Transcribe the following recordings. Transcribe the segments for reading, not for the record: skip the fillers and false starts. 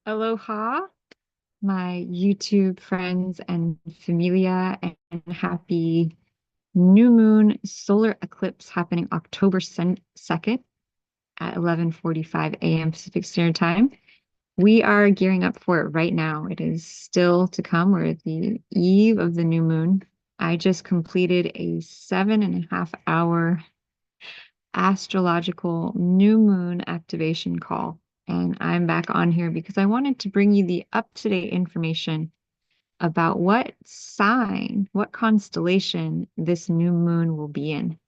Aloha, my YouTube friends and familia, and happy new moon solar eclipse happening October 2nd at 11:45 a.m. Pacific Standard Time. We are gearing up for it right now. It is still to come. We're at the eve of the new moon. I just completed a 7.5 hour astrological new moon activation call. And I'm back on here because I wanted to bring you the up-to-date information about what sign, what constellation this new moon will be in.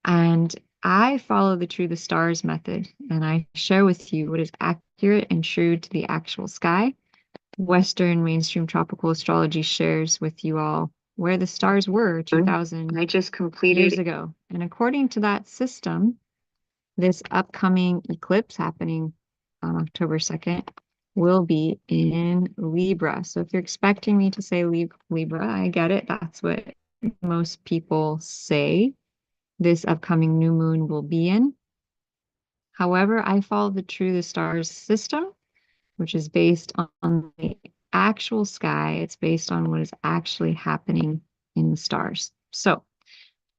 And I follow the True the Stars method, and I share with you what is accurate and true to the actual sky. Western mainstream tropical astrology shares with you all where the stars were 2,000 I just years completed. ago. And according to that system, this upcoming eclipse happening on October 2nd will be in Libra. So if you're expecting me to say Libra, I get it. That's what most people say this upcoming new moon will be in. However, I follow the True the Stars system, which is based on the actual sky. It's based on what is actually happening in the stars. So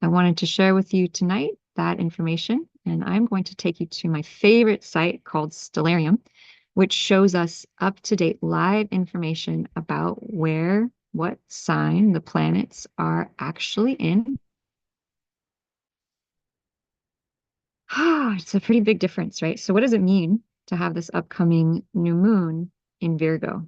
I wanted to share with you tonight that information, and I'm going to take you to my favorite site called Stellarium, which shows us up-to-date live information about what sign the planets are actually in. It's a pretty big difference, right? So what does it mean to have this upcoming new moon in Virgo?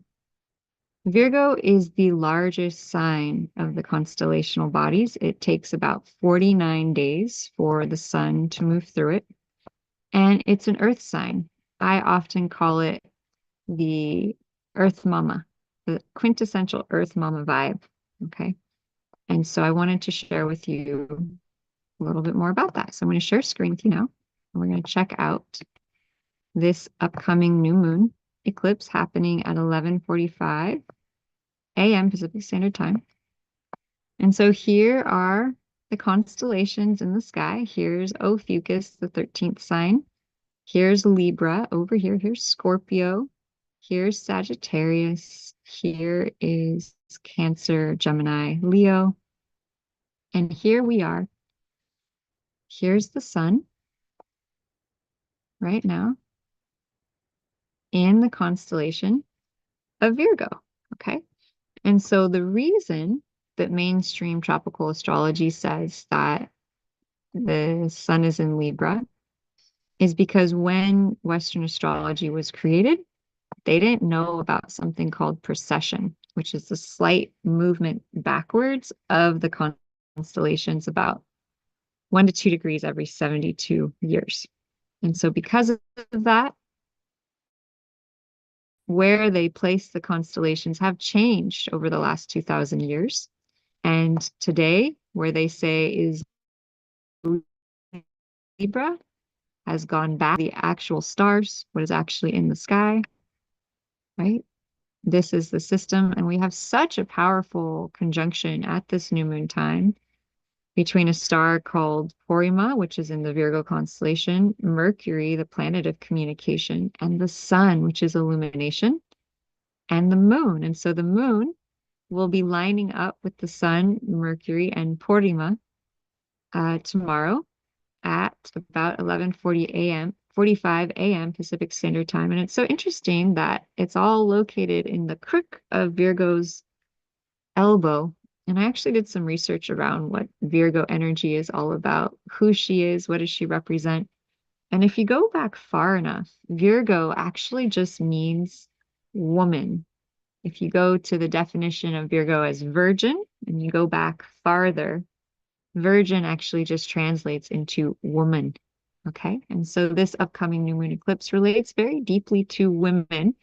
Virgo is the largest sign of the constellational bodies. It takes about 49 days for the sun to move through it, and it's an earth sign. I often call it the Earth Mama, the quintessential Earth Mama vibe. Okay. And so I wanted to share with you a little bit more about that. So I'm going to share screen with you now, and we're going to check out this upcoming new moon eclipse happening at 11:45 a.m. Pacific Standard Time. And so here are the constellations in the sky. Here's Ophiuchus, the 13th sign. Here's Libra over here. Here's Scorpio. Here's Sagittarius. Here is Cancer, Gemini, Leo. And here we are. Here's the sun right now in the constellation of Virgo. Okay. And so the reason that mainstream tropical astrology says that the sun is in Libra is because when Western astrology was created, they didn't know about something called precession, which is the slight movement backwards of the constellations about 1 to 2 degrees every 72 years. And so because of that, where they place the constellations have changed over the last 2,000 years. And today, where they say is Libra, has gone back to the actual stars, what is actually in the sky, right? This is the system, and we have such a powerful conjunction at this new moon time between a star called Porrima, which is in the Virgo constellation, Mercury, the planet of communication, and the sun, which is illumination, and the moon. And so the moon will be lining up with the sun, Mercury, and Porrima tomorrow at about 11:40 a.m. 45 a.m. Pacific Standard Time. And it's so interesting that it's all located in the crook of Virgo's elbow. And I actually did some research around what Virgo energy is all about, who she is, what does she represent. And if you go back far enough, Virgo actually just means woman. If you go to the definition of Virgo as virgin and you go back farther, virgin actually just translates into woman. Okay. And so this upcoming new moon eclipse relates very deeply to women.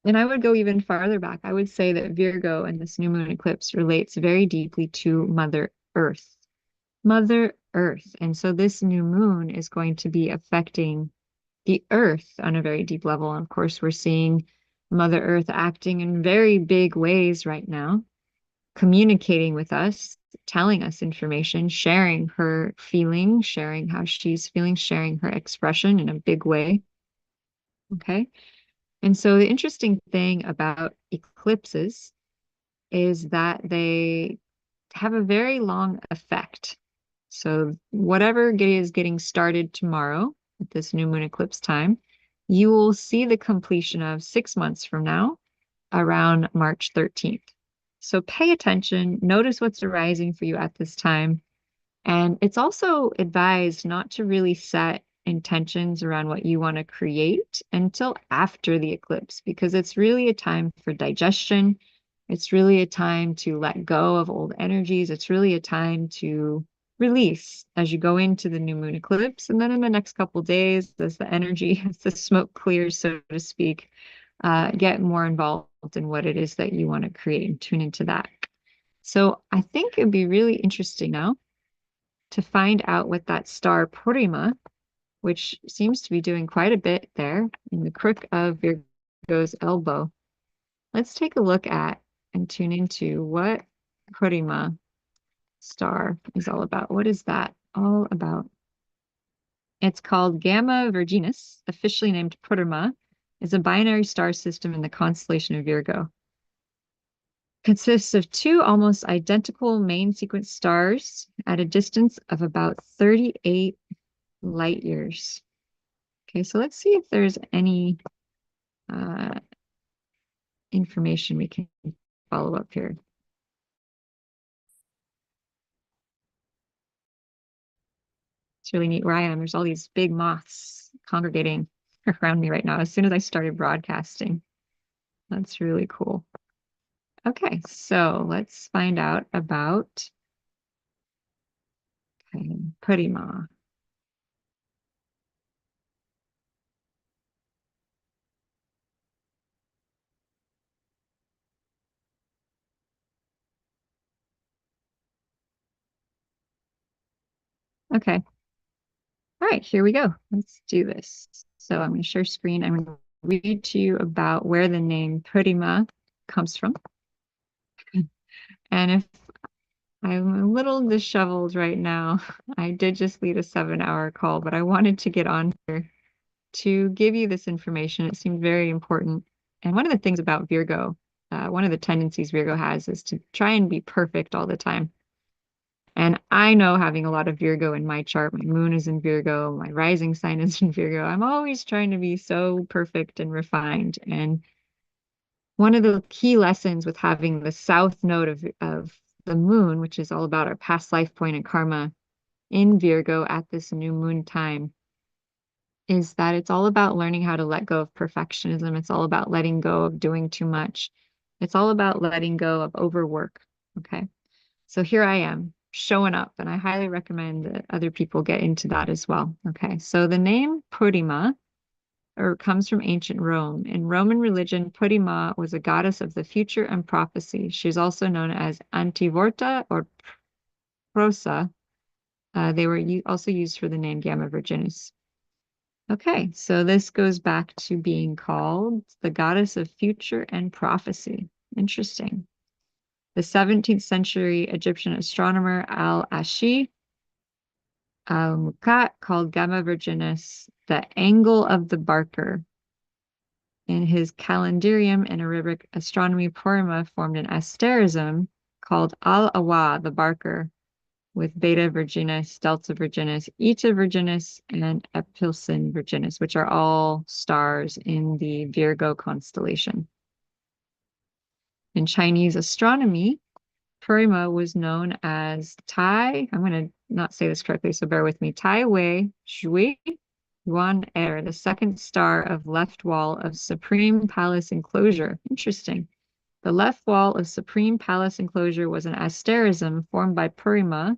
And I would go even farther back. I would say that Virgo and this new moon eclipse relates very deeply to Mother Earth. Mother Earth. And so this new moon is going to be affecting the Earth on a very deep level. And of course, we're seeing Mother Earth acting in very big ways right now, communicating with us, telling us information, sharing her feelings, sharing how she's feeling, sharing her expression in a big way. Okay. And so the interesting thing about eclipses is that they have a very long effect. So whatever is getting started tomorrow at this new moon eclipse time, you will see the completion of 6 months from now around March 13th. So pay attention, notice what's arising for you at this time. And it's also advised not to really set intentions around what you want to create until after the eclipse, because it's really a time for digestion. It's really a time to let go of old energies. It's really a time to release as you go into the new moon eclipse. And then in the next couple of days, as the energy, as the smoke clears, so to speak, get more involved in what it is that you want to create and tune into that. So I think it'd be really interesting now to find out what that star Purima, which seems to be doing quite a bit there in the crook of Virgo's elbow. Let's take a look at and tune into what Purima star is all about. What is that all about? It's called Gamma Virginis, officially named Purima, is a binary star system in the constellation of Virgo. Consists of two almost identical main sequence stars at a distance of about 38 light years. Okay, so let's see if there's any information we can follow up here. It's really neat where I am. There's all these big moths congregating around me right now as soon as I started broadcasting. That's really cool. Okay, so let's find out about Purima. Okay. All right, here we go. Let's do this. So I'm going to share screen. I'm going to read to you about where the name Purima comes from. And if I'm a little disheveled right now, I did just lead a 7-hour call, but I wanted to get on here to give you this information. It seemed very important. And one of the things about Virgo, one of the tendencies Virgo has is to try and be perfect all the time. And I know, having a lot of Virgo in my chart, my moon is in Virgo, my rising sign is in Virgo. I'm always trying to be so perfect and refined. And one of the key lessons with having the south node of the moon, which is all about our past life point and karma in Virgo at this new moon time, is that it's all about learning how to let go of perfectionism. It's all about letting go of doing too much. It's all about letting go of overwork. Okay. So here I am showing up, and I highly recommend that other people get into that as well. Okay. So the name Purima comes from ancient Rome. In Roman religion, Purima was a goddess of the future and prophecy. She's also known as Antivorta or Prosa. They were also used for the name Gamma Virginis. Okay, so this goes back to being called the goddess of future and prophecy. Interesting. The 17th century Egyptian astronomer Al-Ashi al-Muqat called Gamma Virginis the angle of the Barker. In his calendarium and Arabic astronomy, Purima formed an asterism called Al-Awa, the Barker, with Beta Virginis, Delta Virginis, Eta Virginis, and Epsilon Virginis, which are all stars in the Virgo constellation. In Chinese astronomy, Purima was known as Tai, I'm going to not say this correctly, so bear with me, Tai Wei Shui Yuan Er, the second star of left wall of Supreme Palace enclosure. Interesting. The left wall of Supreme Palace enclosure was an asterism formed by Purima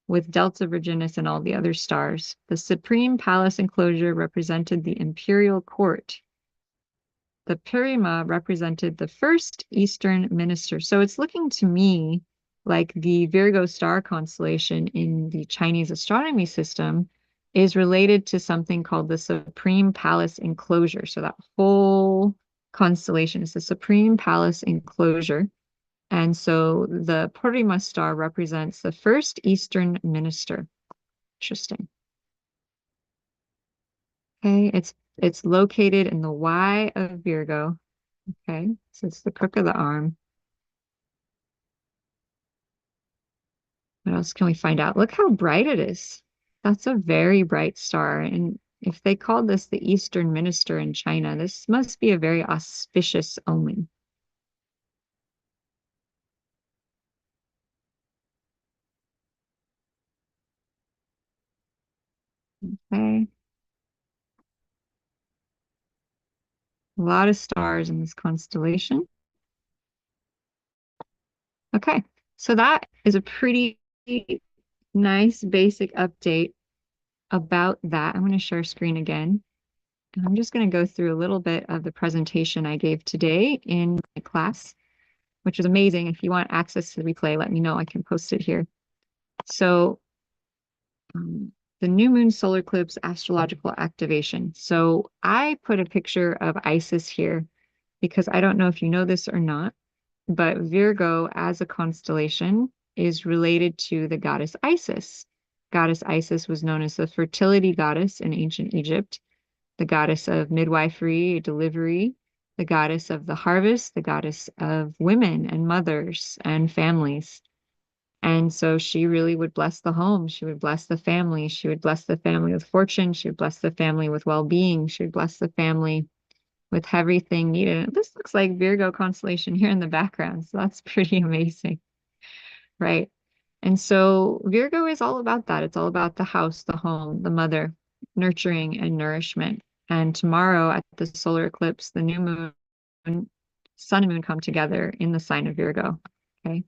with Delta Virginis and all the other stars. The Supreme Palace enclosure represented the imperial court. The Purima represented the first Eastern minister. So it's looking to me like the Virgo star constellation in the Chinese astronomy system is related to something called the Supreme Palace enclosure. So that whole constellation is the Supreme Palace enclosure. And so the Purima star represents the first Eastern minister. Interesting. Okay, it's It's located in the Y of Virgo. Okay, so it's the crook of the arm. What else can we find out? Look how bright it is. That's a very bright star. And if they called this the Eastern Minister in China, this must be a very auspicious omen. Okay, a lot of stars in this constellation. Okay, so that is a pretty nice basic update about that. I'm going to share screen again. And I'm just going to go through a little bit of the presentation I gave today in my class, which was amazing. If you want access to the replay, let me know. I can post it here. So, the new moon solar eclipse astrological activation. So, I put a picture of Isis here because I don't know if you know this or not, but Virgo as a constellation is related to the goddess Isis. Goddess Isis was known as the fertility goddess in ancient Egypt, the goddess of midwifery, delivery, the goddess of the harvest, the goddess of women and mothers and families. And so she really would bless the home. She would bless the family. She would bless the family with fortune. She would bless the family with well-being. She would bless the family with everything needed. And this looks like Virgo constellation here in the background. So that's pretty amazing, right? And so Virgo is all about that. It's all about the house, the home, the mother, nurturing and nourishment. And tomorrow at the solar eclipse, the new moon, sun and moon come together in the sign of Virgo. Okay.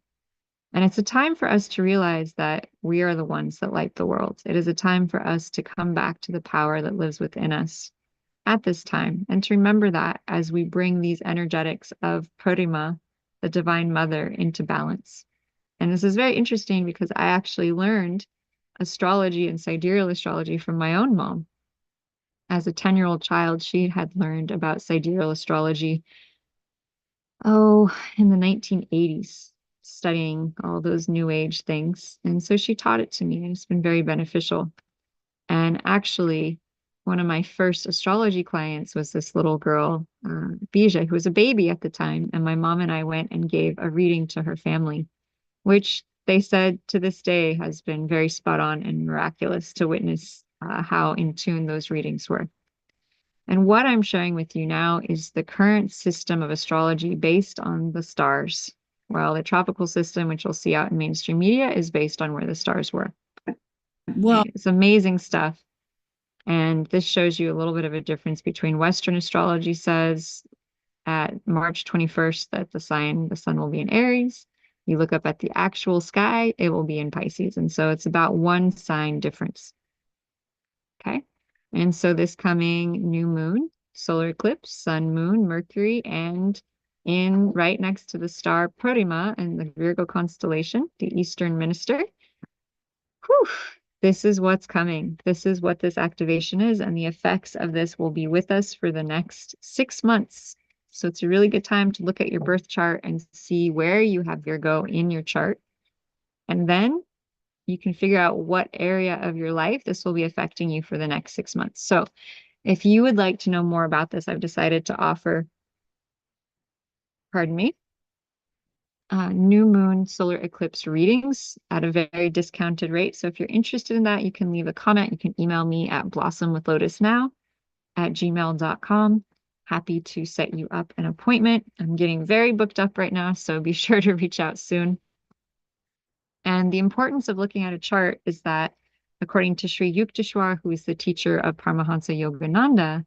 And it's a time for us to realize that we are the ones that light the world. It is a time for us to come back to the power that lives within us at this time and to remember that as we bring these energetics of Purima, the Divine Mother, into balance. And this is very interesting because I actually learned astrology and sidereal astrology from my own mom. As a 10-year-old child, she had learned about sidereal astrology, oh, in the 1980s, studying all those new age things. And so she taught it to me, and it's been very beneficial. And actually, one of my first astrology clients was this little girl, Bija, who was a baby at the time. And my mom and I went and gave a reading to her family, which they said to this day has been very spot on and miraculous to witness how in tune those readings were. And what I'm sharing with you now is the current system of astrology based on the stars. While the tropical system, which you'll see out in mainstream media, is based on where the stars were. Well, It's amazing stuff. And this shows you a little bit of a difference between Western astrology says at March 21st that the sun will be in Aries. You look up at the actual sky, it will be in Pisces. And so it's about one sign difference. Okay. And so this coming new moon, solar eclipse, sun, moon, Mercury, and in right next to the star Purima in the Virgo constellation, the Eastern Minister. Whew, this is what's coming. This is what this activation is, and the effects of this will be with us for the next 6 months. So it's a really good time to look at your birth chart and see where you have Virgo in your chart. And then you can figure out what area of your life this will be affecting you for the next 6 months. So if you would like to know more about this, I've decided to offer, pardon me, new moon solar eclipse readings at a very discounted rate. So if you're interested in that, you can leave a comment. You can email me at blossomwithlotusnow@gmail.com. Happy to set you up an appointment. I'm getting very booked up right now, so be sure to reach out soon. And the importance of looking at a chart is that, according to Sri Yukteswar, who is the teacher of Paramahansa Yogananda,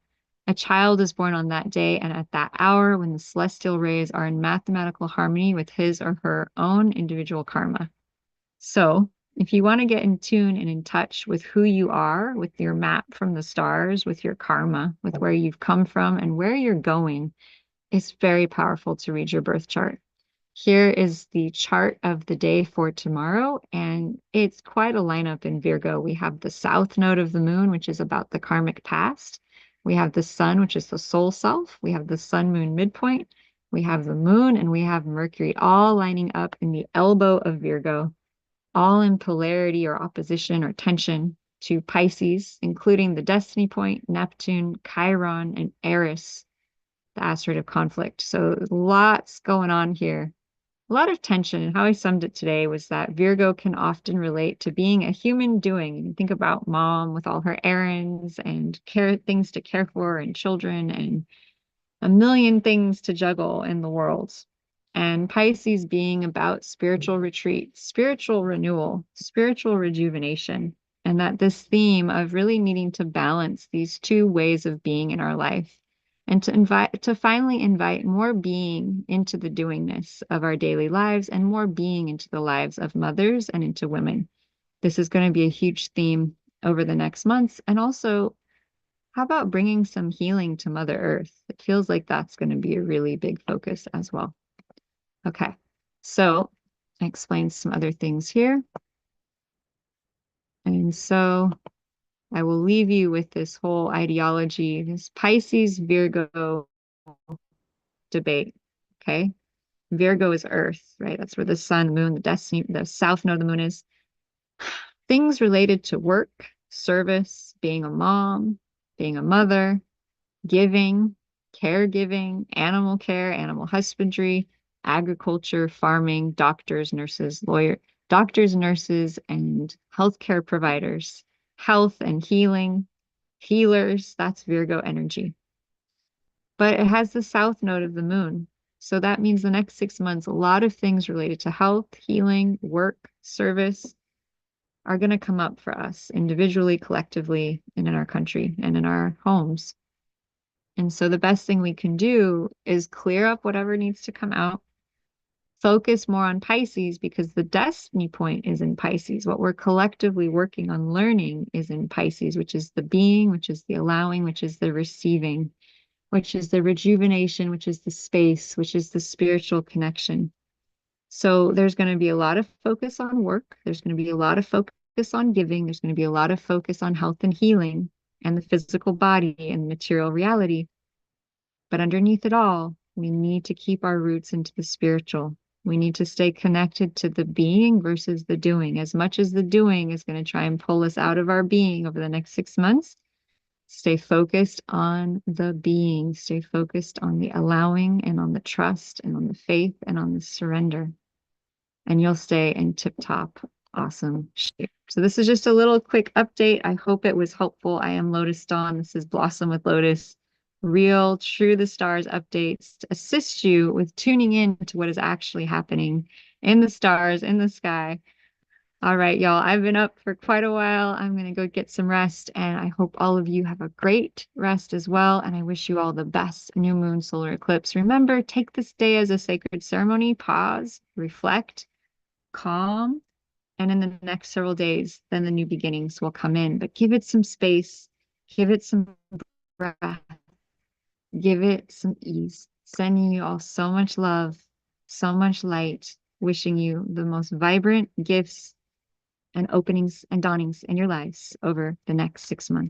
a child is born on that day and at that hour when the celestial rays are in mathematical harmony with his or her own individual karma. So, if you want to get in tune and in touch with who you are, with your map from the stars, with your karma, with where you've come from and where you're going, it's very powerful to read your birth chart. Here is the chart of the day for tomorrow, and it's quite a lineup in Virgo. We have the south node of the moon, which is about the karmic past. We have the sun, which is the soul self. We have the sun moon midpoint. We have the moon, and we have Mercury all lining up in the elbow of Virgo, all in polarity or opposition or tension. to Pisces, including the destiny point, Neptune, Chiron, and Eris, the asteroid of conflict. So lots going on here. A lot of tension. And how I summed it today was that Virgo can often relate to being a human doing. You think about mom with all her errands and things to care for and children and a million things to juggle in the world. And Pisces being about spiritual retreat, spiritual renewal, spiritual rejuvenation. And that this theme of really needing to balance these two ways of being in our life and to finally invite more being into the doingness of our daily lives and more being into the lives of mothers and into women. This is going to be a huge theme over the next months. And also, how about bringing some healing to Mother Earth? It feels like that's going to be a really big focus as well. Okay, so I explained some other things here. And so I will leave you with this whole ideology, this Pisces Virgo debate. Okay, Virgo is Earth, right? That's where the sun, moon, the destiny, the south node of the moon is. Things related to work, service, being a mom, being a mother, giving, caregiving, animal care, animal husbandry, agriculture, farming, doctors, nurses, and healthcare providers, health and healing, healers. That's Virgo energy. But it has the south node of the moon. So that means the next 6 months, a lot of things related to health, healing, work, service are going to come up for us individually, collectively, and in our country and in our homes. And so the best thing we can do is clear up whatever needs to come out, focus more on Pisces because the destiny point is in Pisces. What we're collectively working on learning is in Pisces, which is the being, which is the allowing, which is the receiving, which is the rejuvenation, which is the space, which is the spiritual connection. So there's going to be a lot of focus on work. There's going to be a lot of focus on giving. There's going to be a lot of focus on health and healing and the physical body and material reality. But underneath it all, we need to keep our roots into the spiritual. We need to stay connected to the being versus the doing. As much as the doing is going to try and pull us out of our being over the next 6 months, stay focused on the being, stay focused on the allowing and on the trust and on the faith and on the surrender. And you'll stay in tip-top awesome shape. So this is just a little quick update. I hope it was helpful. I am Lotus Dawn. This is Blossom with Lotus. Real, true the stars updates to assist you with tuning in to what is actually happening in the stars, in the sky. All right, y'all. I've been up for quite a while. I'm going to go get some rest, and I hope all of you have a great rest as well. And I wish you all the best new moon solar eclipse. Remember, take this day as a sacred ceremony, pause, reflect, calm, and in the next several days, then the new beginnings will come in. But give it some space, give it some breath, give it some ease. Sending you all so much love, so much light, wishing you the most vibrant gifts and openings and dawnings in your lives over the next 6 months.